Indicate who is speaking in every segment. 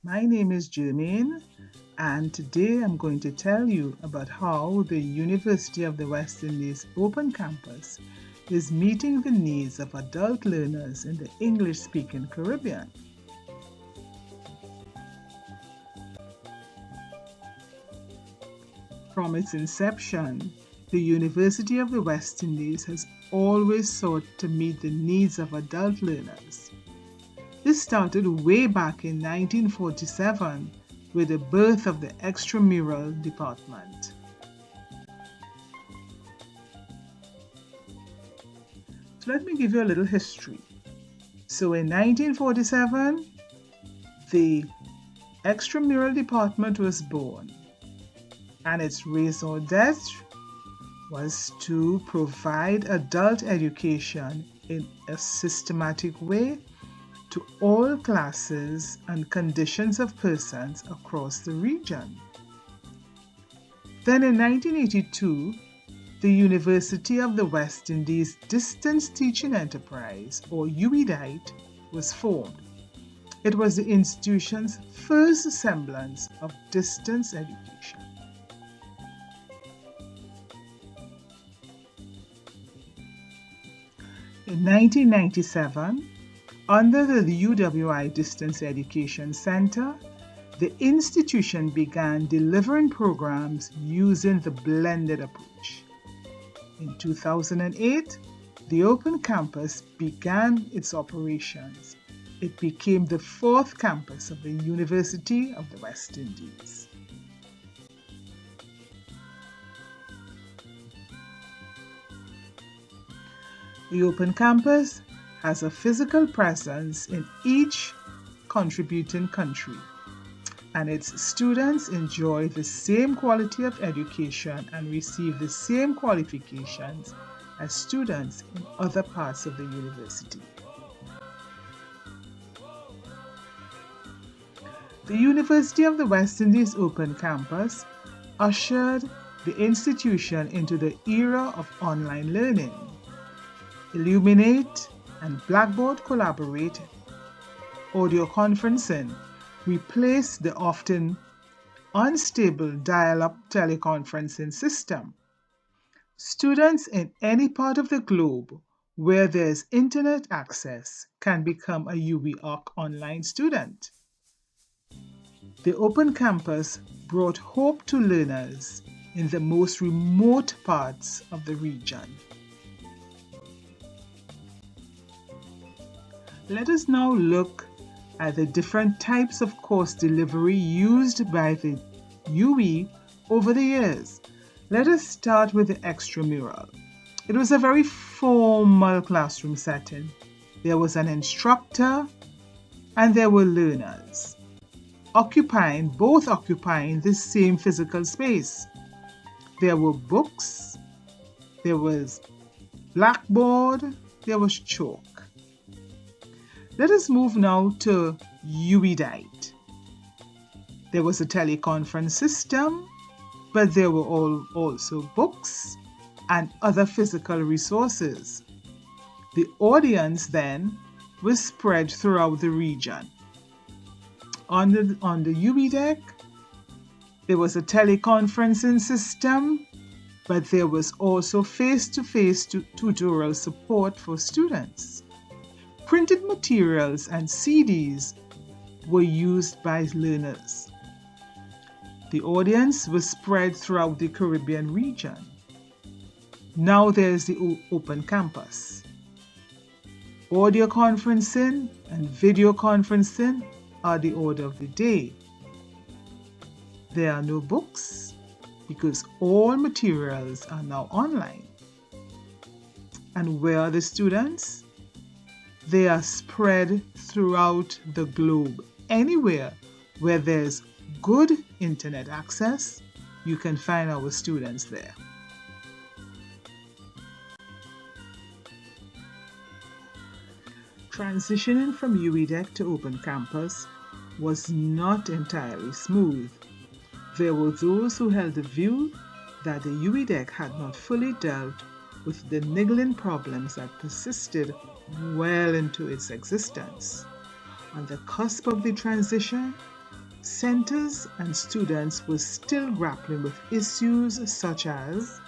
Speaker 1: My name is Jermaine, and today I'm going to tell you about how the University of the West Indies Open Campus is meeting the needs of adult learners in the English speaking Caribbean. From its inception, the University of the West Indies has always sought to meet the needs of adult learners. This started way back in 1947 with the birth of the extramural department. So let me give you a little history. So in 1947, the extramural department was born, and its raison d'etre was to provide adult education in a systematic way to all classes and conditions of persons across the region. Then in 1982, the University of the West Indies Distance Teaching Enterprise, or UEDITE, was formed. It was the institution's first semblance of distance education. In 1997, under the UWI Distance Education Center, the institution began delivering programs using the blended approach. In 2008, the Open Campus began its operations. It became the fourth campus of the University of the West Indies. The Open Campus has a physical presence in each contributing country, and its students enjoy the same quality of education and receive the same qualifications as students in other parts of the university. The University of the West Indies Open Campus ushered the institution into the era of online learning. Illuminate and Blackboard Collaborate audio conferencing replaced the often unstable dial-up teleconferencing system. Students in any part of the globe where there's internet access can become a UWI online student. The Open Campus brought hope to learners in the most remote parts of the region. Let us now look at the different types of course delivery used by the UE over the years. Let us start with the extramural. It was a very formal classroom setting. There was an instructor and there were learners, both occupying the same physical space. There were books, there was blackboard, there was chalk. Let us move now to UEDITE. There was a teleconference system, but there were also books and other physical resources. The audience then was spread throughout the region. On the UEDITE, there was a teleconferencing system, but there was also face-to-face tutorial support for students. Printed materials and CDs were used by learners. The audience was spread throughout the Caribbean region. Now there's the Open Campus. Audio conferencing and video conferencing are the order of the day. There are no books because all materials are now online. And where are the students? They are spread throughout the globe. Anywhere where there's good internet access, you can find our students there. Transitioning from UEDEC to Open Campus was not entirely smooth. There were those who held the view that the UEDEC had not fully dealt with the niggling problems that persisted well into its existence. On the cusp of the transition, centers and students were still grappling with issues such as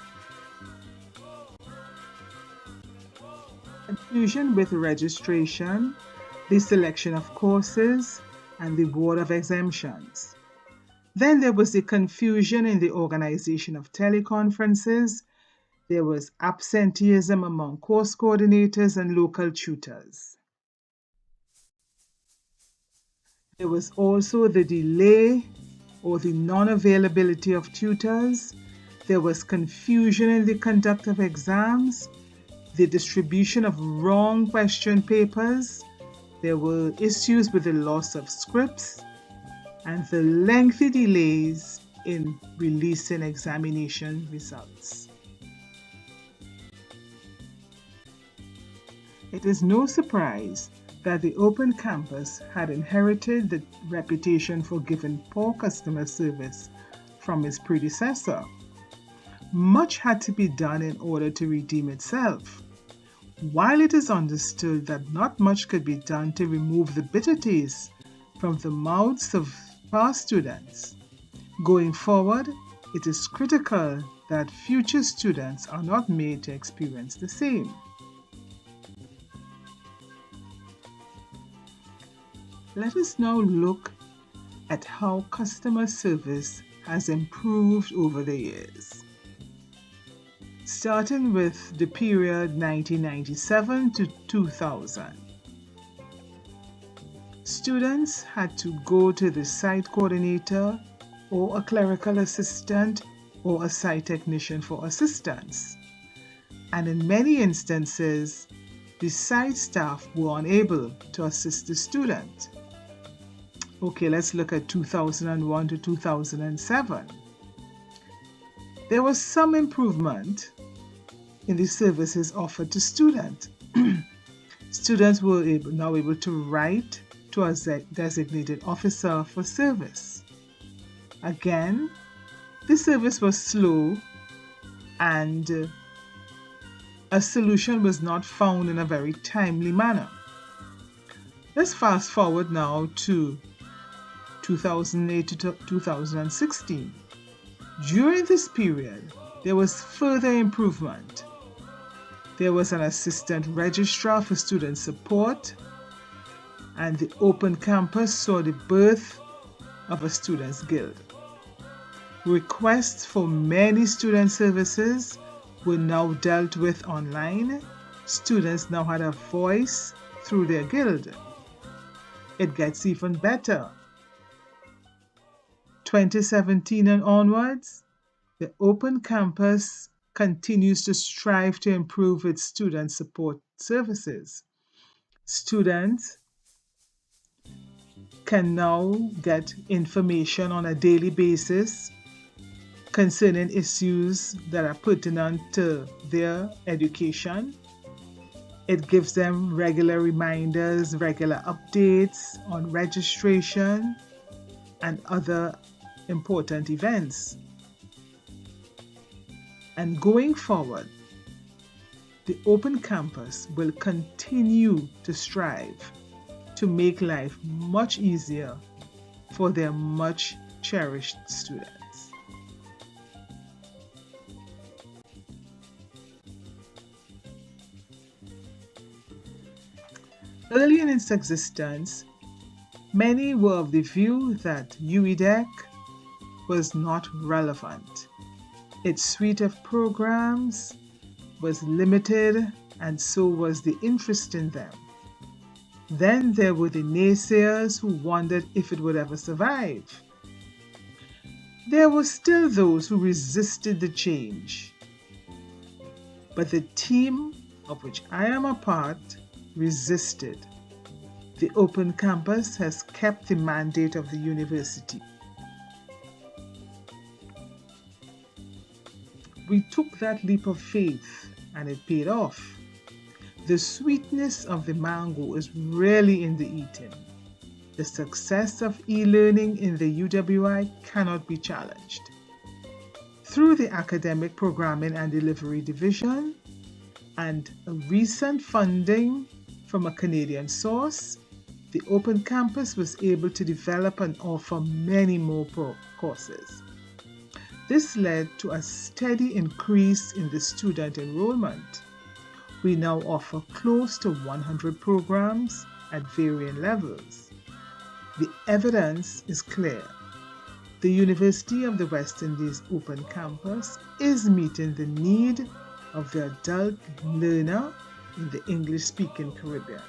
Speaker 1: confusion with registration, the selection of courses, and the board of exemptions. Then there was the confusion in the organization of teleconferences. There was absenteeism among course coordinators and local tutors. There was also the delay or the non-availability of tutors. There was confusion in the conduct of exams, the distribution of wrong question papers. There were issues with the loss of scripts and the lengthy delays in releasing examination results. It is no surprise that the Open Campus had inherited the reputation for giving poor customer service from its predecessor. Much had to be done in order to redeem itself. While it is understood that not much could be done to remove the bitter taste from the mouths of past students, going forward, it is critical that future students are not made to experience the same. Let us now look at how customer service has improved over the years. Starting with the period 1997 to 2000. Students had to go to the site coordinator or a clerical assistant or a site technician for assistance. And in many instances, the site staff were unable to assist the student. Okay, let's look at 2001 to 2007. There was some improvement in the services offered to students. Students were now able to write to a designated officer for service. Again, the service was slow and a solution was not found in a very timely manner. Let's fast forward now to 2008 to 2016. During this period, there was further improvement. There was an assistant registrar for student support, and the Open Campus saw the birth of a students' guild. Requests for many student services were now dealt with online. Students now had a voice through their guild. It gets even better. 2017 and onwards, the Open Campus continues to strive to improve its student support services. Students can now get information on a daily basis concerning issues that are pertinent to their education. It gives them regular reminders, regular updates on registration and other important events. And going forward, the Open Campus will continue to strive to make life much easier for their much cherished students. Early in its existence, many were of the view that UEDEC was not relevant. Its suite of programs was limited, and so was the interest in them. Then there were the naysayers who wondered if it would ever survive. There were still those who resisted the change. But the team of which I am a part resisted. The Open Campus has kept the mandate of the university. We took that leap of faith and it paid off. The sweetness of the mango is really in the eating. The success of e-learning in the UWI cannot be challenged. Through the Academic Programming and Delivery Division and a recent funding from a Canadian source, The Open Campus was able to develop and offer many more courses. This led to a steady increase in the student enrollment. We now offer close to 100 programs at varying levels. The evidence is clear. The University of the West Indies Open Campus is meeting the need of the adult learner in the English-speaking Caribbean.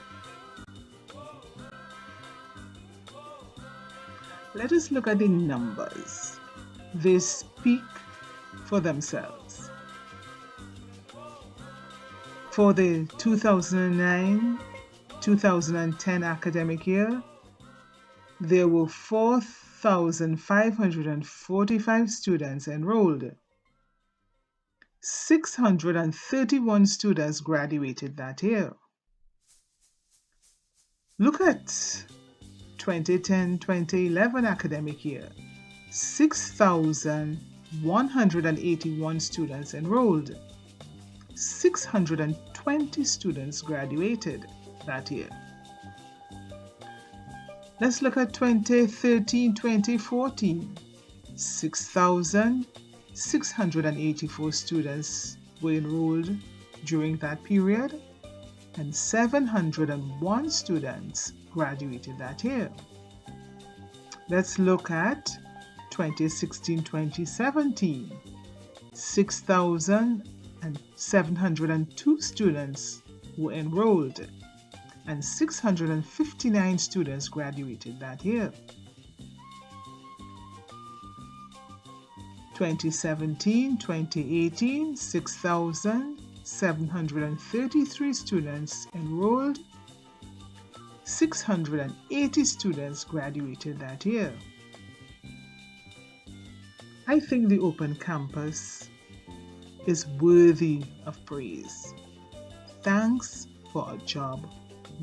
Speaker 1: Let us look at the numbers. They speak for themselves. For the 2009-2010 academic year, there were 4,545 students enrolled. 631 students graduated that year. Look at 2010-2011 academic year. 6,181 students enrolled. 620 students graduated that year. Let's look at 2013-2014. 6,684 students were enrolled during that period, and 701 students graduated that year. Let's look at 2016-2017. 6,702 students were enrolled, and 659 students graduated that year. 2017-2018, 6,733 students enrolled, 680 students graduated that year. I think the Open Campus is worthy of praise. Thanks for a job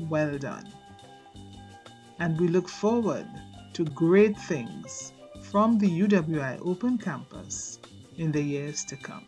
Speaker 1: well done. And we look forward to great things from the UWI Open Campus in the years to come.